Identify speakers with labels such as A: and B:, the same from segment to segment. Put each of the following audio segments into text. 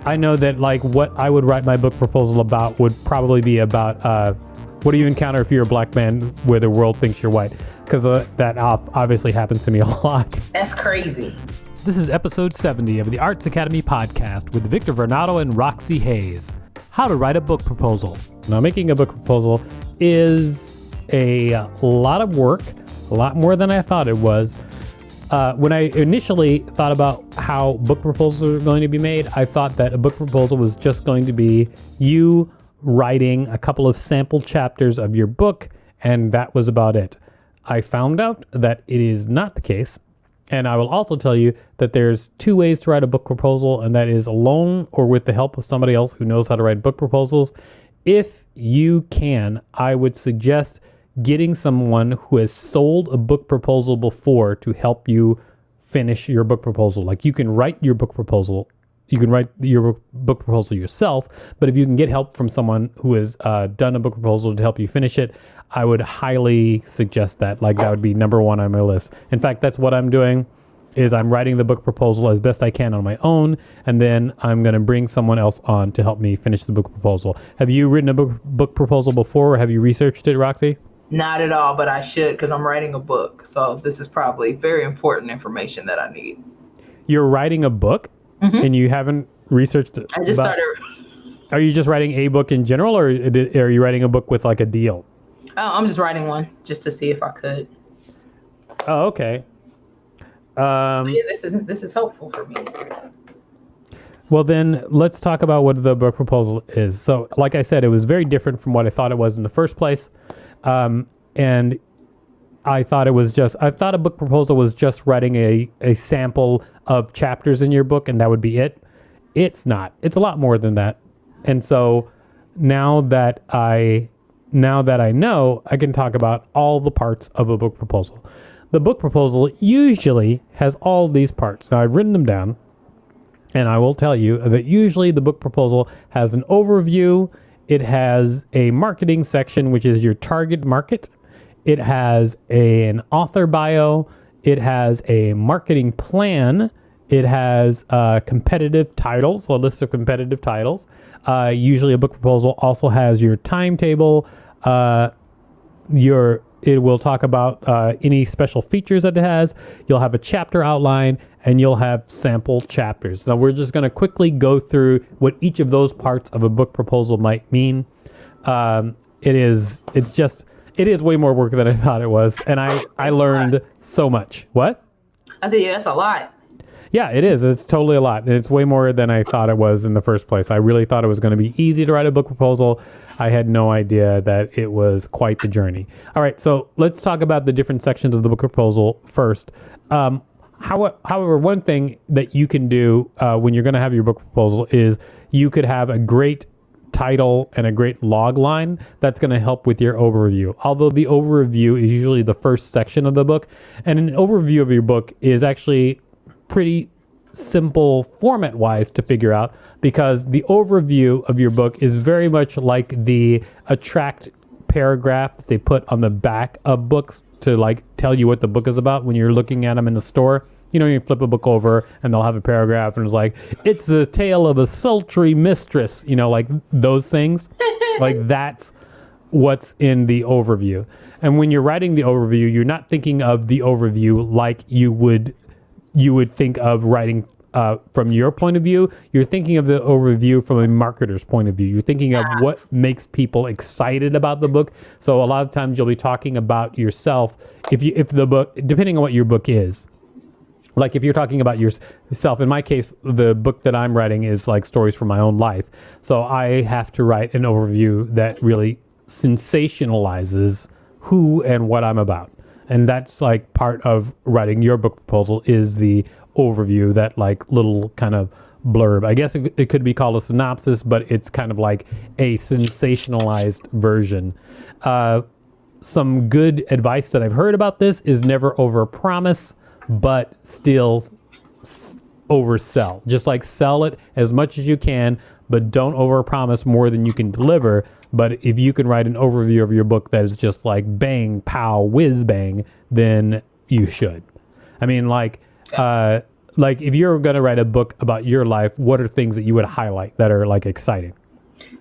A: I know that like what I would write my book proposal about would probably be about what do you encounter if you're a black man where the world thinks you're white? Because that obviously happens to me a lot.
B: That's crazy.
A: This is episode 70 of the Arts Academy podcast with Victor Varnado and Roxxy Haze. How to write a book proposal. Now, making a book proposal is a lot of work, a lot more than I thought it was. When I initially thought about how book proposals are going to be made, I thought that a book proposal was just going to be you writing a couple of sample chapters of your book, and that was about it. I found out that it is not the case, and I will also tell you that there's two ways to write a book proposal, and that is alone or with the help of somebody else who knows how to write book proposals. If you can, I would suggest getting someone who has sold a book proposal before to help you finish your book proposal. Like, you can write your book proposal. You can write your book proposal yourself, but if you can get help from someone who has done a book proposal to help you finish it, I would highly suggest that. Like, that would be number one on my list. In fact, that's what I'm doing, is I'm writing the book proposal as best I can on my own, and then I'm going to bring someone else on to help me finish the book proposal. Have you written a book proposal before, or have you researched it, Roxy?
B: Not at all, but I should, because I'm writing a book. So this is probably very important information that I need.
A: You're writing a book? Mm-hmm. And you haven't researched it?
B: I just started.
A: Are you just writing a book in general, or are you writing a book with like a deal?
B: I'm just writing one just to see if I could.
A: Oh, okay.
B: Yeah, this is helpful for me.
A: Well, then let's talk about what the book proposal is. So, like I said, it was very different from what I thought it was in the first place. And I thought a book proposal was just writing a sample of chapters in your book, and that would be it. It's not. It's a lot more than that. And so now that I know, I can talk about all the parts of a book proposal. The book proposal usually has all these parts. Now, I've written them down, and I will tell you that usually the book proposal has an overview. It has a marketing section, which is your target market. It has an author bio. It has a marketing plan. It has competitive titles, so a list of competitive titles. Usually a book proposal also has your timetable. It will talk about any special features that it has. You'll have a chapter outline, and you'll have sample chapters. Now, we're just going to quickly go through what each of those parts of a book proposal might mean. It is way more work than I thought it was, and I learned so much. What?
B: I said, yeah, that's a lot.
A: Yeah, it is. It's totally a lot. And it's way more than I thought it was in the first place. I really thought it was going to be easy to write a book proposal. I had no idea that it was quite the journey. All right, so let's talk about the different sections of the book proposal first. However, one thing that you can do when you're going to have your book proposal is you could have a great title and a great log line that's going to help with your overview. Although the overview is usually the first section of the book, and an overview of your book is actually pretty simple format-wise to figure out, because the overview of your book is very much like the attract paragraph that they put on the back of books to like tell you what the book is about when you're looking at them in the store. You know, you flip a book over and they'll have a paragraph and it's like, it's a tale of a sultry mistress, you know, like those things. Like, that's what's in the overview. And when you're writing the overview, you're not thinking of the overview like you would think of writing from your point of view. You're thinking of the overview from a marketer's point of view. You're thinking of what makes people excited about the book. So a lot of times you'll be talking about yourself. If the book, depending on what your book is, like if you're talking about yourself, in my case, the book that I'm writing is like stories from my own life. So I have to write an overview that really sensationalizes who and what I'm about. And that's like part of writing your book proposal, is the overview, that like little kind of blurb. I guess it could be called a synopsis, but it's kind of like a sensationalized version. Some good advice that I've heard about this is never overpromise, but still oversell. Just like sell it as much as you can, but don't overpromise more than you can deliver. But if you can write an overview of your book that is just like bang, pow, whiz bang, then you should. I mean, like, like if you're going to write a book about your life, what are things that you would highlight that are like exciting?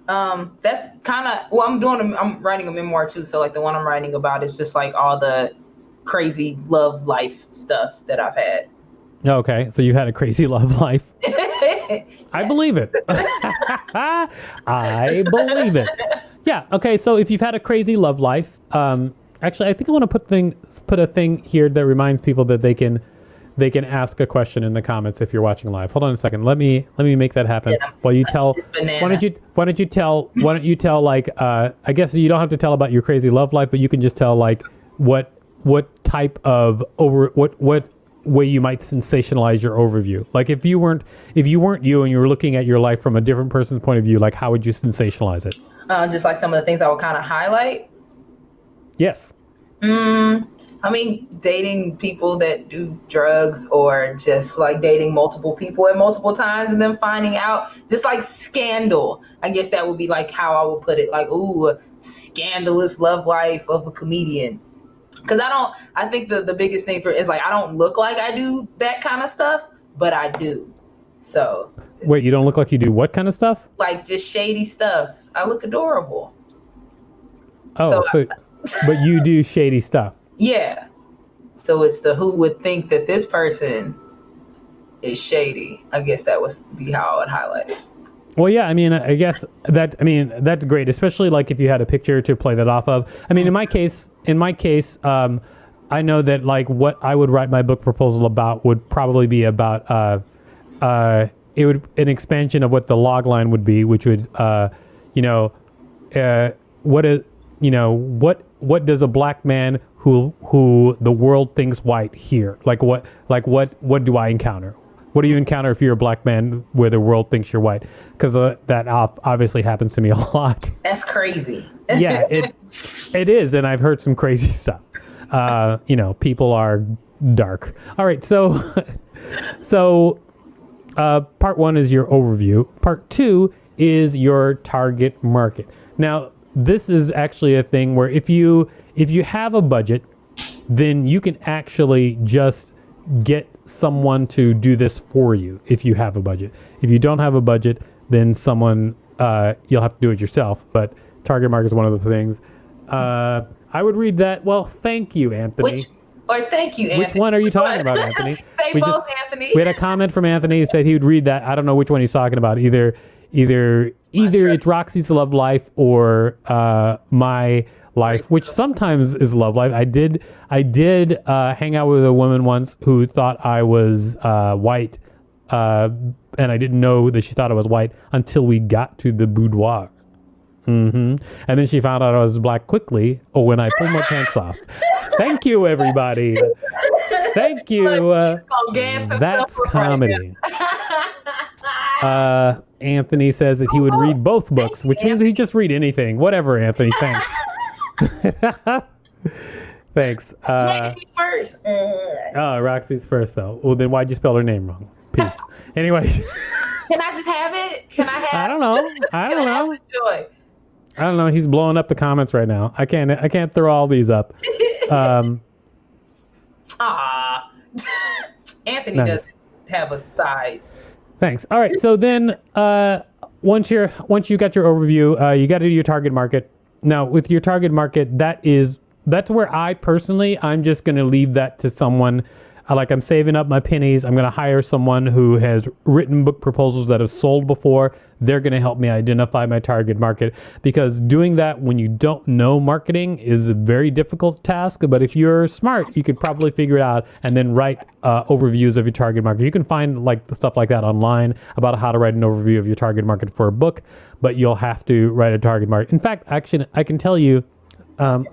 B: That's kind of, well, I'm writing a memoir too. So like the one I'm writing about is just like all the crazy love life stuff that I've had.
A: Okay, so you had a crazy love life. I believe it. I believe it. Yeah. Okay. So if you've had a crazy love life, actually, I think I want to put a thing here that reminds people that they can ask a question in the comments if you're watching live. Hold on a second. Let me make that happen.
B: Yeah,
A: while you tell. Why don't you tell like I guess you don't have to tell about your crazy love life, but you can just tell like what type of what way you might sensationalize your overview. Like if you weren't you and you were looking at your life from a different person's point of view, like how would you sensationalize it?
B: Just like some of the things I would kind of highlight.
A: Yes.
B: I mean, dating people that do drugs, or just like dating multiple people at multiple times and then finding out, just like scandal. I guess that would be like how I would put it. Like, ooh, a scandalous love life of a comedian. Because I think the biggest thing is like, I don't look like I do that kind of stuff, but I do. So.
A: Wait, you don't look like you do what kind of stuff?
B: Like just shady stuff. I look adorable.
A: Oh, but you do shady stuff.
B: Yeah. So it's the who would think that this person is shady. I guess that would be how I would highlight it.
A: Well, yeah, I mean, that's great, especially like if you had a picture to play that off of. I mean, in my case, I know that like what I would write my book proposal about would probably be about it would an expansion of what the log line would be, which would what does a black man who the world thinks white hear? Like what do I encounter? What do you encounter if you're a black man where the world thinks you're white? Because that obviously happens to me a lot.
B: That's crazy.
A: Yeah, it is, and I've heard some crazy stuff. People are dark. All right, so part one is your overview. Part two is your target market. Now, this is actually a thing where if you have a budget, then you can actually just get someone to do this for you if you have a budget. If you don't have a budget, then someone you'll have to do it yourself. But target market is one of the things. I would read that. Well, thank you, Anthony.
B: Thank you, Anthony.
A: Which one are you talking about, Anthony?
B: Say both, Anthony.
A: We had a comment from Anthony who said he would read that. I don't know which one he's talking about. Either it's Roxxy's Love Life or my life, which sometimes is love life. I did hang out with a woman once who thought I was white, and I didn't know that she thought I was white until we got to the boudoir. And then she found out I was black quickly. Oh, when I pulled my pants off. Thank you, everybody. Thank you. That's comedy. Anthony says that he would read both books, which means he'd just read anything. Whatever, Anthony. Thanks. Thanks.
B: First.
A: Oh, Roxy's first, though. Well, then why'd you spell her name wrong? Peace. Anyways.
B: Can I just have it? Can I have
A: I don't know. I don't know.
B: Have the joy?
A: I don't know. He's blowing up the comments right now. I can't throw all these up.
B: Anthony
A: nice.
B: doesn't have a side.
A: Thanks. All right. So then once you got your overview, you got to do your target market. Now, with your target market, that's where I'm just going to leave that to someone. I'm saving up my pennies. I'm going to hire someone who has written book proposals that have sold before. They're going to help me identify my target market, because doing that when you don't know marketing is a very difficult task. But if you're smart, you could probably figure it out and then write overviews of your target market. You can find the stuff like that online about how to write an overview of your target market for a book, but you'll have to write a target market. In fact, actually, I can tell you, I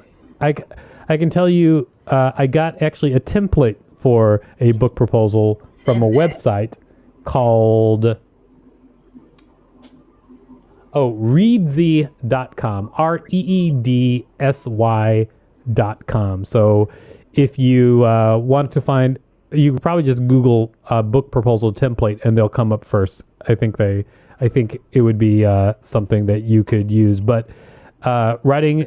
A: got actually a template for a book proposal from a website called reedsy.com, reedsy.com. So if you want to find, you could probably just Google book proposal template and they'll come up first. I think it would be something that you could use, but writing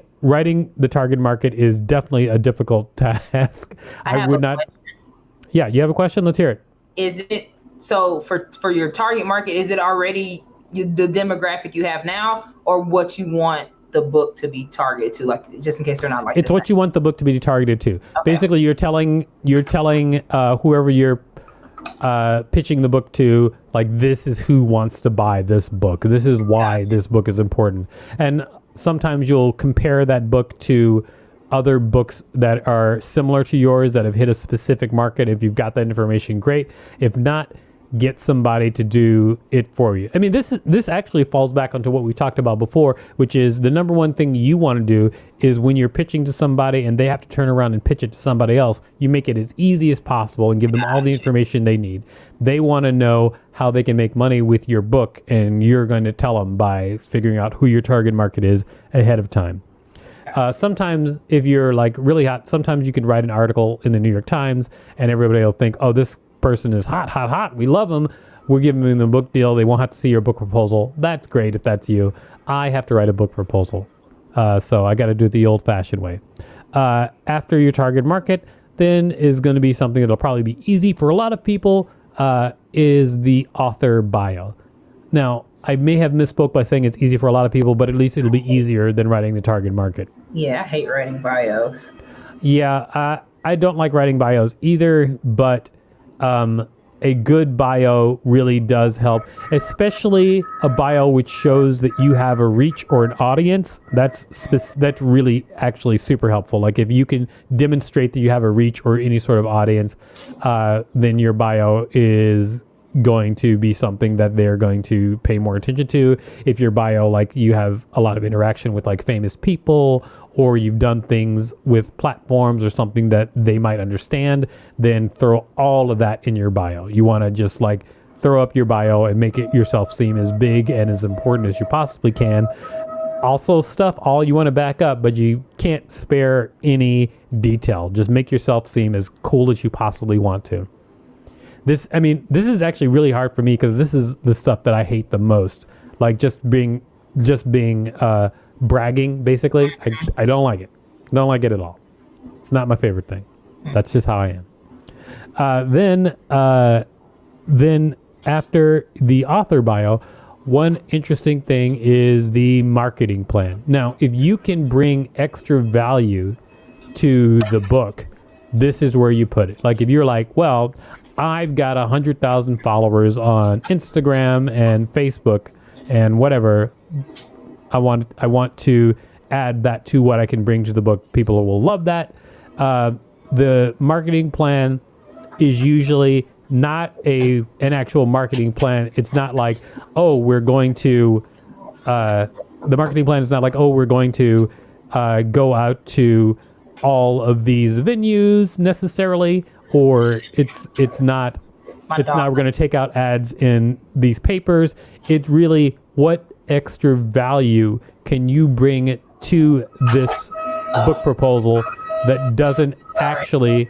A: the target market is definitely a difficult task. I would not.
B: Question.
A: Yeah, you have a question? Let's hear it.
B: Is it So for your target market, is it already the demographic you have now, or what you want the book to be targeted to? Like, just in case they're not like
A: it's what you want the book to be targeted to. Okay. Basically, you're telling whoever you're pitching the book to, like, this is who wants to buy this book. This is why this book is important. And sometimes you'll compare that book to other books that are similar to yours that have hit a specific market. If you've got that information, great. If not, get somebody to do it for you. I mean, this actually falls back onto what we talked about before, which is the number one thing you want to do is when you're pitching to somebody and they have to turn around and pitch it to somebody else, you make it as easy as possible and give them all the information they need. They want to know how they can make money with your book, and you're going to tell them by figuring out who your target market is ahead of time. Sometimes if you're like really hot, sometimes you can write an article in the New York Times and everybody will think, oh, this person is hot. We love them. We're giving them the book deal. They won't have to see your book proposal. That's great if that's you. I have to write a book proposal. So I got to do it the old fashioned way. After your target market, then is going to be something that'll probably be easy for a lot of people, is the author bio. Now, I may have misspoke by saying it's easy for a lot of people, but at least it'll be easier than writing the target market.
B: Yeah, I hate writing bios.
A: Yeah, I don't like writing bios either, but a good bio really does help, especially a bio which shows that you have a reach or an audience. That's really actually super helpful. Like if you can demonstrate that you have a reach or any sort of audience, then your bio is going to be something that they're going to pay more attention to. If your bio, like you have a lot of interaction with like famous people, or you've done things with platforms or something that they might understand, then throw all of that in your bio. You want to just like throw up your bio and make it yourself seem as big and as important as you possibly can. Also stuff all you want to back up, but you can't spare any detail. Just make yourself seem as cool as you possibly want to. This is actually really hard for me because this is the stuff that I hate the most. Like just being bragging, basically. I don't like it. Don't like it at all. It's not my favorite thing. That's just how I am. Then after the author bio, one interesting thing is the marketing plan. Now, if you can bring extra value to the book, this is where you put it. Like if you're like, well, I've got 100,000 followers on Instagram and Facebook and whatever. I want to add that to what I can bring to the book. People will love that. The marketing plan is usually not an actual marketing plan. It's not like, oh, we're going to, the marketing plan is not like, oh, we're going to go out to all of these venues necessarily, or it's not we're going to take out ads in these papers. It's really what extra value can you bring to this book proposal that doesn't actually.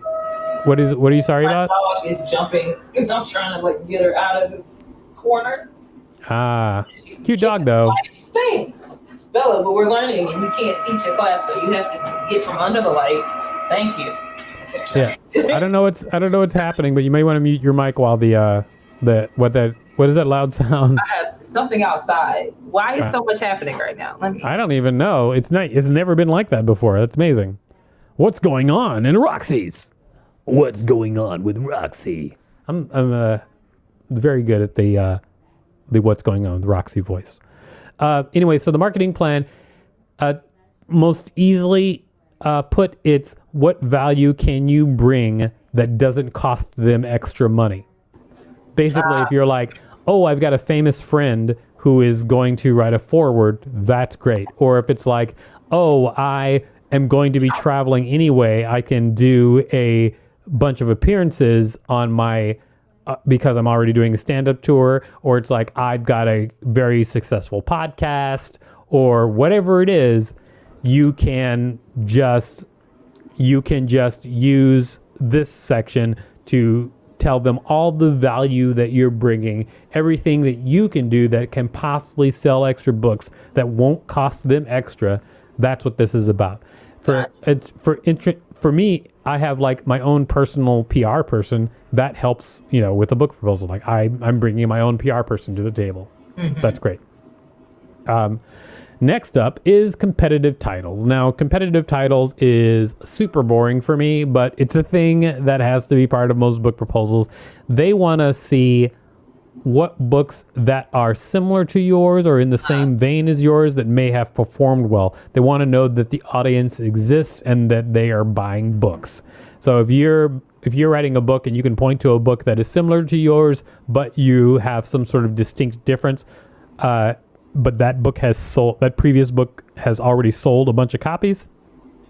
A: What are you sorry about?
B: My dog is jumping. I'm trying to like get her out of this corner.
A: Cute dog though.
B: Thanks, Bella. But we're learning, and you can't teach a class, so you have to get from under the light. Thank you.
A: Okay. Yeah, I don't know what's happening, but you may want to mute your mic while what is that loud sound?
B: I have something outside. Why is so much happening right now?
A: I don't even know. It's never been like that before. That's amazing. What's going on in Roxxy's? What's going on with Roxxy? I'm very good at the what's going on with Roxxy voice. Anyway, so the marketing plan, most easily put, it's what value can you bring that doesn't cost them extra money. Basically, if you're like, oh, I've got a famous friend who is going to write a foreword, that's great. Or if it's like, oh, I am going to be traveling anyway, I can do a bunch of appearances on my because I'm already doing a stand-up tour, or it's like I've got a very successful podcast, or whatever it is, you can just use this section to tell them all the value that you're bringing, everything that you can do that can possibly sell extra books that won't cost them extra. That's what this is about. For me, I have like my own personal PR person that helps, with a book proposal. Like I'm bringing my own PR person to the table. That's great. Next up is competitive titles. Now, competitive titles is super boring for me, but it's a thing that has to be part of most book proposals. They want to see what books that are similar to yours or in the same vein as yours that may have performed well. They want to know that the audience exists and that they are buying books. So if you're writing a book and you can point to a book that is similar to yours, but you have some sort of distinct difference, but that previous book has already sold a bunch of copies,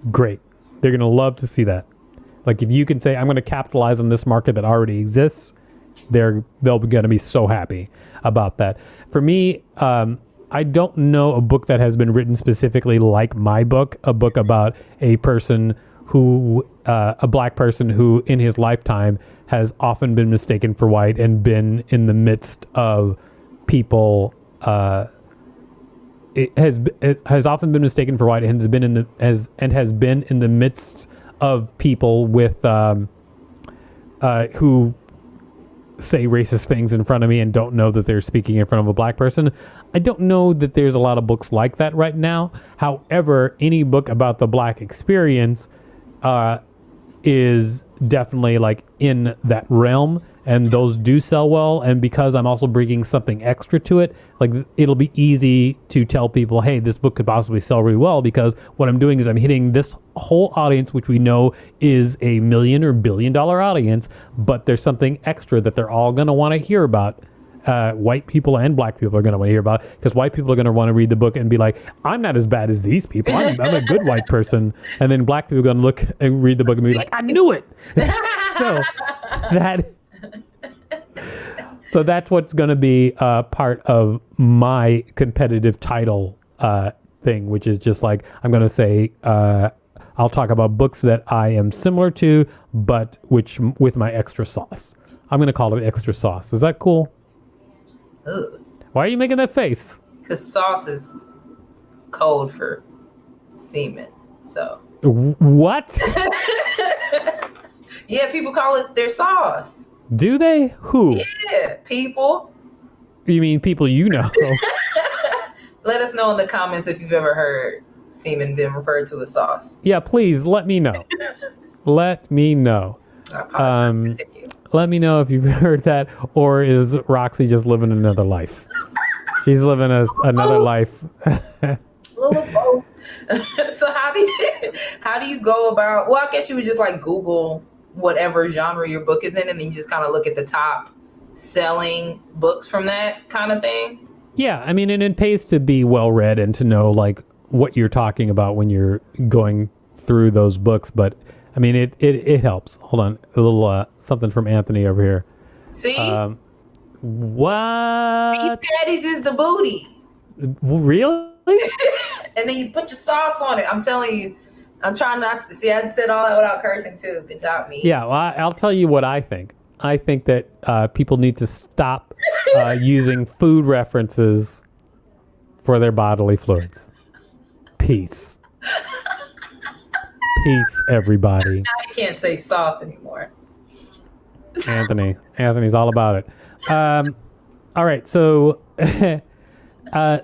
A: great. They're going to love to see that. Like if you can say, I'm going to capitalize on this market that already exists, they'll be going to be so happy about that. For me, I don't know a book that has been written specifically like my book, a book about a person who, a black person who in his lifetime has often been mistaken for white and been in the midst of people, it has often been mistaken for white and has been in the midst of people with who say racist things in front of me and don't know that they're speaking in front of a black person. I don't know that there's a lot of books like that right now. However, any book about the black experience is definitely like in that realm, and those do sell well. And because I'm also bringing something extra to it, like it'll be easy to tell people, hey, this book could possibly sell really well, because what I'm doing is I'm hitting this whole audience, which we know is a $1 million or $1 billion audience, but there's something extra that they're all going to want to hear about. White people and black people are going to want to hear about, because white people are going to want to read the book and be like, I'm not as bad as these people. I'm a good white person. And then black people are going to look and read the book and be like, I knew it. So that's what's going to be part of my competitive title thing, which is just like, I'm going to say, I'll talk about books that I am similar to, but with my extra sauce. I'm going to call it extra sauce. Is that cool?
B: Ugh.
A: Why are you making that face?
B: Because sauce is code for semen. So.
A: What?
B: Yeah, people call it their sauce.
A: Do they? Who?
B: Yeah, people.
A: You mean people you know?
B: Let us know in the comments if you've ever heard semen being referred to as sauce.
A: Yeah, please let me know. Let me know. Let me know if you've heard that, or is Roxy just living another life? She's living another life.
B: So how do you go about? Well, I guess you would just like Google whatever genre your book is in, and then you just kind of look at the top selling books from that kind of thing. Yeah,
A: I mean, and it pays to be well read and to know like what you're talking about when you're going through those books, but. I mean, it helps. Hold on. A little something from Anthony over here.
B: See?
A: What?
B: Beef patties is the booty.
A: Really?
B: And then you put your sauce on it. I'm telling you. I'm trying not to. See, I said all that without cursing, too. Good job, me.
A: Yeah, well, I'll tell you what I think. I think that people need to stop using food references for their bodily fluids. Peace. Peace, everybody.
B: Now you can't say sauce anymore.
A: Anthony's all about it. All right, so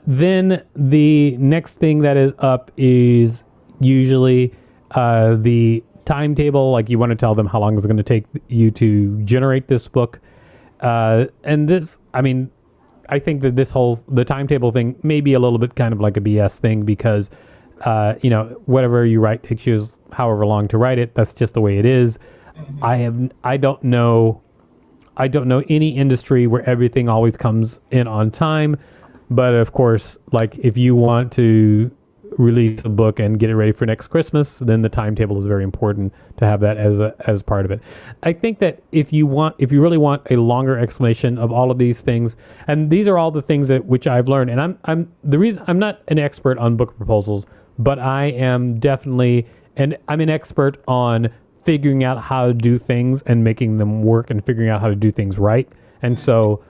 A: then the next thing that is up is usually the timetable. Like you want to tell them how long it's going to take you to generate this book. And this, I mean, I think that the timetable thing may be a little bit kind of like a BS thing, because whatever you write takes you however long to write it. That's just the way it is. I don't know any industry where everything always comes in on time. But of course, like if you want to release a book and get it ready for next Christmas, then the timetable is very important to have that as part of it. I think that if you really want a longer explanation of all of these things, and these are all the things which I've learned, and I'm not an expert on book proposals, but I am definitely, and I'm an expert on figuring out how to do things and making them work and figuring out how to do things right. And so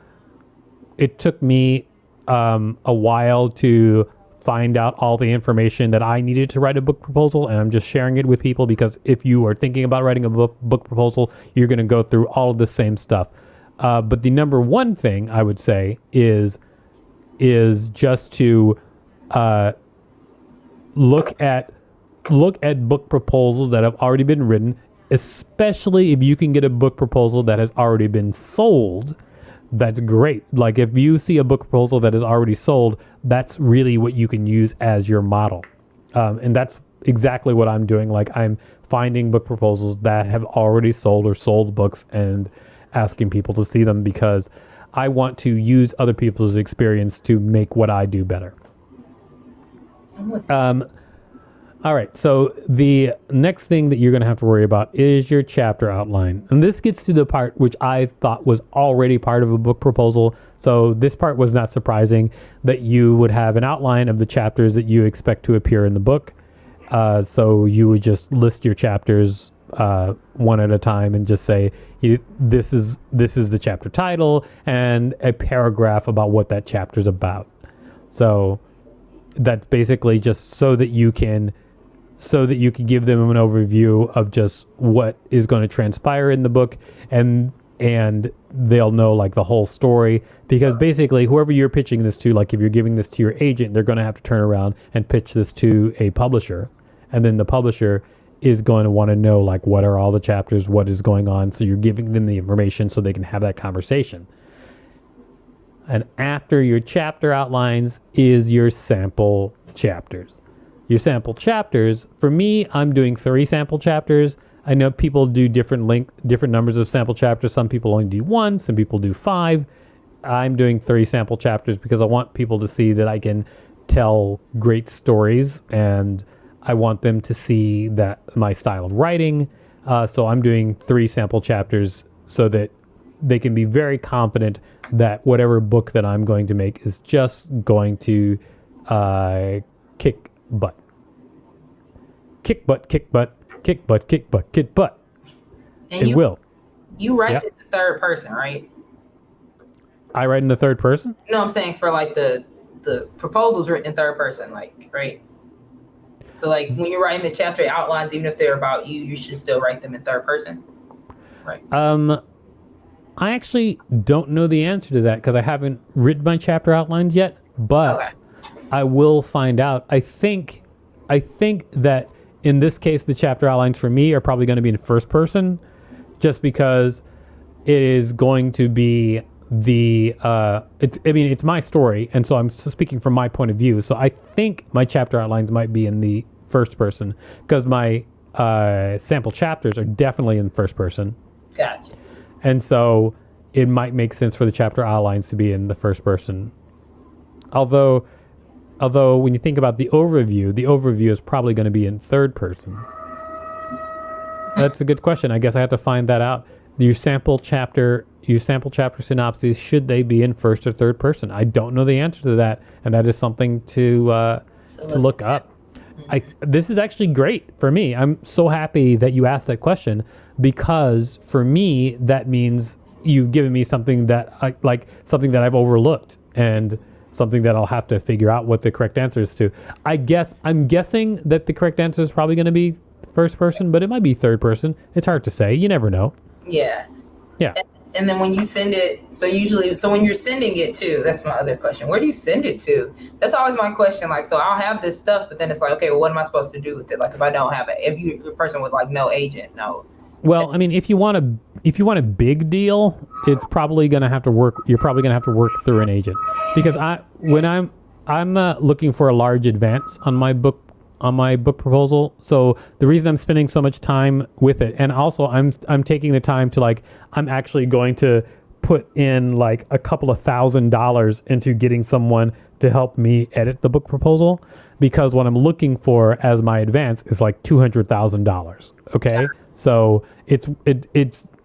A: it took me a while to find out all the information that I needed to write a book proposal, and I'm just sharing it with people because if you are thinking about writing a book proposal, you're going to go through all of the same stuff. But the number one thing I would say is just to look at book proposals that have already been written, especially if you can get a book proposal that has already been sold. That's great. Like if you see a book proposal that is already sold, that's really what you can use as your model. And that's exactly what I'm doing. Like I'm finding book proposals that have already sold or sold books and asking people to see them because I want to use other people's experience to make what I do better. All right, so the next thing that you're going to have to worry about is your chapter outline. And this gets to the part which I thought was already part of a book proposal. So this part was not surprising, that you would have an outline of the chapters that you expect to appear in the book. So you would just list your chapters one at a time and just say, this is the chapter title and a paragraph about what that chapter is about. So that's basically just so that you can give them an overview of just what is going to transpire in the book, and they'll know like the whole story, because basically whoever you're pitching this to, like if you're giving this to your agent, they're going to have to turn around and pitch this to a publisher, and then the publisher is going to want to know like what are all the chapters, what is going on, so you're giving them the information so they can have that conversation. And after your chapter outlines is your sample chapters. Your sample chapters, for me, I'm doing 3 sample chapters. I know people do different numbers of sample chapters. Some people only do 1, some people do 5. I'm doing 3 sample chapters because I want people to see that I can tell great stories, and I want them to see that my style of writing. So I'm doing 3 sample chapters so that they can be very confident that whatever book that I'm going to make is just going to kick butt. Kick butt, kick butt, kick butt, kick butt, kick butt.
B: And
A: it will.
B: You write it in the third person, right?
A: I write in the third person?
B: No, I'm saying for like the proposals written in third person, like, right? So like when you're writing the chapter outlines, even if they're about you, you should still write them in third person. Right.
A: I actually don't know the answer to that because I haven't written my chapter outlines yet, but okay. I will find out. I think that in this case, the chapter outlines for me are probably going to be in first person, just because it is going to be it's my story, and so I'm speaking from my point of view. So I think my chapter outlines might be in the first person because my sample chapters are definitely in first person.
B: Gotcha.
A: And so it might make sense for the chapter outlines to be in the first person. Although when you think about the overview is probably going to be in third person. That's a good question. I guess I have to find that out. Your sample chapter synopses, should they be in first or third person? I don't know the answer to that, and that is something to look up. This is actually great for me. I'm so happy that you asked that question, because for me that means you've given me something that something that I've overlooked, and something that I'll have to figure out what the correct answer is to. I'm guessing that the correct answer is probably going to be first person, but it might be third person. It's hard to say. You never know.
B: Yeah.
A: Yeah.
B: And then when you send it, so when you're sending it to, that's my other question. Where do you send it to? That's always my question. Like, so I'll have this stuff, but then it's like, okay, well, what am I supposed to do with it? Like, if I don't have it, if you're a person with like no agent, no.
A: Well, I mean, if you want a big deal, it's probably going to have to work. You're probably going to have to work through an agent, because when I'm looking for a large advance on my book proposal. So the reason I'm spending so much time with it, and also I'm taking the time to I'm actually going to put in like a couple of $1,000 into getting someone to help me edit the book proposal, because what I'm looking for as my advance is like $200,000. Okay. So it's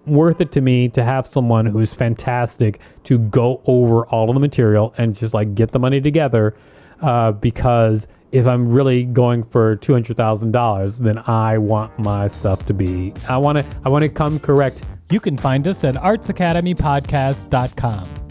A: worth it to me to have someone who's fantastic to go over all of the material and just like get the money together. Because if I'm really going for $200,000, then I want my stuff to be, I want to come correct.
C: You can find us at artsacademypodcast.com.